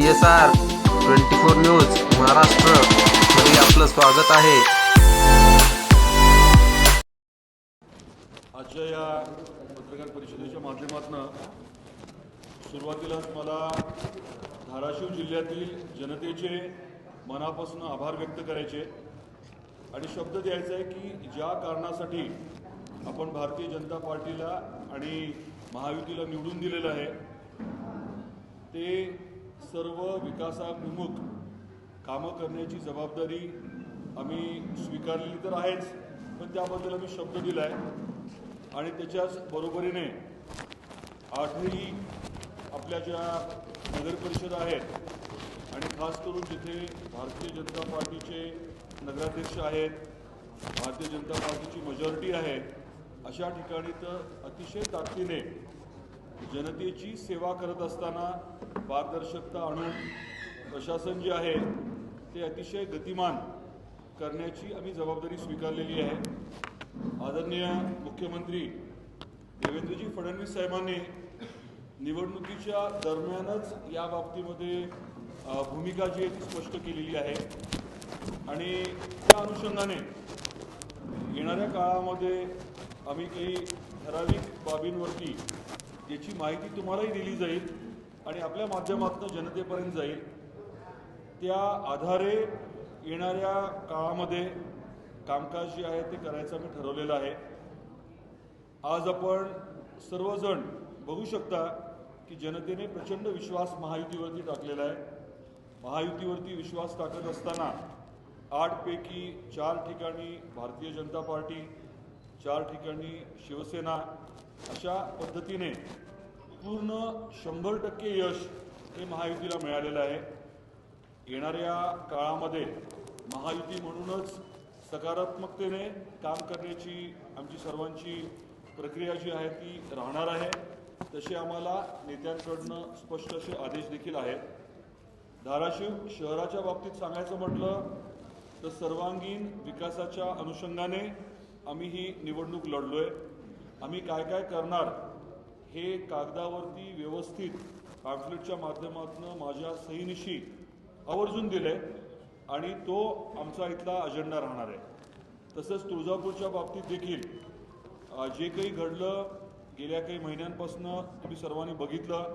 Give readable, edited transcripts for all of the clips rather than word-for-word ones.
CSR 24 news Maharashtra मध्ये आपलं स्वागत आहे। आजच्या या पत्रकार परिषदेच्या माध्यमातून सुरुवातीलाच मला धाराशिव जिल्ह्यातील जनतेचे मनापासून आभार व्यक्त करायचे आणि शब्द द्यायचा आहे की ज्या कारणासाठी आपण भारतीय जनता पार्टीला आणि महायुतीला निवडून दिलेलं आहे ते सर्व विकासाभिमुख कामं करण्याची जबाबदारी आम्ही स्वीकारलेली तर आहेच, पण त्याबद्दल आम्ही शब्द दिला आहे आणि त्याच्याच बरोबरीने आठही आपल्या ज्या नगरपरिषद आहेत आणि खास करून जिथे भारतीय जनता पार्टीचे नगराध्यक्ष आहेत, भारतीय जनता पार्टीची मेजॉरिटी आहे, अशा ठिकाणी तर अतिशय ताकदीने जनतेची सेवा करत असताना पारदर्शकता आणून प्रशासन जे आहे ते अतिशय गतिमान करण्याची आम्ही जबाबदारी स्वीकारलेली आहे। आदरणीय मुख्यमंत्री देवेंद्रजी फडणवीस साहेबांनी निवडणुकीच्या दरम्यानच या बाबतीमध्ये भूमिका जी आहे ती स्पष्ट केलेली आहे आणि त्या अनुषंगाने येणाऱ्या काळामध्ये आम्ही काही ठराविक बाबींवरती याची माहिती तुम्हालाही दिली जाईल आणि आपल्या माध्यमातून जनतेपर्यंत जाईल। त्या आधारे येणाऱ्या काळामध्ये कामकाज जे आहे ते करायचं आम्ही ठरवलेलं आहे। आज आपण सर्वजण बघू शकता की जनतेने प्रचंड विश्वास महायुतीवरती टाकलेला आहे। महायुतीवरती विश्वास टाकत असताना 8 पैकी 4 ठिकाणी भारतीय जनता पार्टी, 4 ठिकाणी शिवसेना, अशा पद्धतीने पूर्ण 100% यश हे महायुतीला मिळालेलं आहे। येणाऱ्या काळामध्ये महायुती म्हणूनच सकारात्मकतेने काम करण्याची आमची सर्वांची प्रक्रिया जी आहे ती राहणार आहे। तसे आम्हाला नेत्यांकडून स्पष्ट असे आदेश देखील आहेत। धाराशिव शहराच्या बाबतीत सांगायचं म्हटलं तर सर्वांगीण विकासाच्या अनुषंगाने आम्ही ही निवडणूक लढलोय। आम्ही काय काय करणार हे कागदावरती व्यवस्थित पॅम्फलेटच्या माध्यमातून माझ्या सहीनिशी आवर्जून दिले आणि तो आमचा इथला अजेंडा राहणार आहे। तसंच तुळजापूरच्या बाबतीत देखील जे काही घडलं गेल्या काही महिन्यांपासून तुम्ही सर्वांनी बघितलं,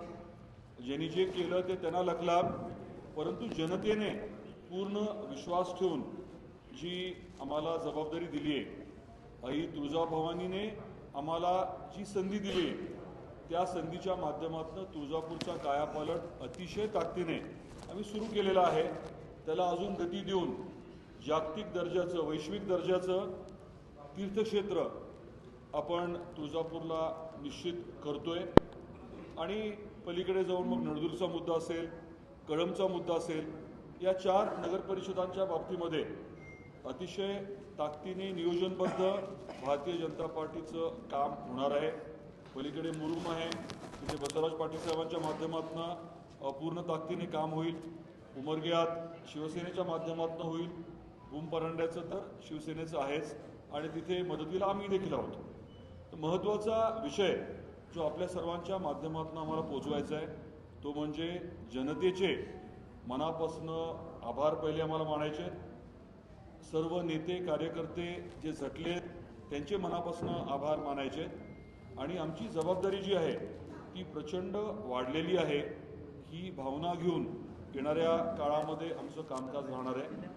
ज्यांनी जे केलं ते त्यांना लखलाभ, परंतु जनतेने पूर्ण विश्वास ठेवून जी आम्हाला जबाबदारी दिली आहे, आई तुळजाभवानीने आम्हाला जी संधी दिली त्या संधीच्या माध्यमातून तुळजापूरचा कायापालट अतिशय ताकदीने आम्ही सुरू केलेला आहे। त्याला अजून गती देऊन जागतिक दर्जाचं, वैश्विक दर्जाचं तीर्थक्षेत्र आपण तुळजापूरला निश्चित करतोय आणि पलीकडे जाऊन मग नळदुर्गचा मुद्दा असेल, कळंबचा मुद्दा असेल, या 4 नगरपरिषदांच्या बाबतीमध्ये अतिशय ताकदीने नियोजनबद्ध भारतीय जनता पार्टीचं काम होणार आहे। पलीकडे मुरुम आहे, तिथे बसवराज पाटील साहेबांच्या माध्यमातून पूर्ण ताकदीने काम होईल। उमरग्यात शिवसेनेच्या माध्यमातून होईल। भूमपरांड्याचं तर शिवसेनेचं आहेच आणि तिथे मदतीला आम्ही देखील आहोत। तर महत्त्वाचा विषय जो आपल्या सर्वांच्या माध्यमातून आम्हाला पोचवायचा आहे तो म्हणजे जनतेचे मनापासून आभार पहिले आम्हाला मानायचे। सर्व नेते कार्यकर्ते जे झटले त्यांचे मनापासून आभार मानायचे आणि आमची जबाबदारी जी आहे ती प्रचंड वाढलेली आहे। ही भावना घेऊन येणाऱ्या काळामध्ये आमचं कामकाज राहणार आहे।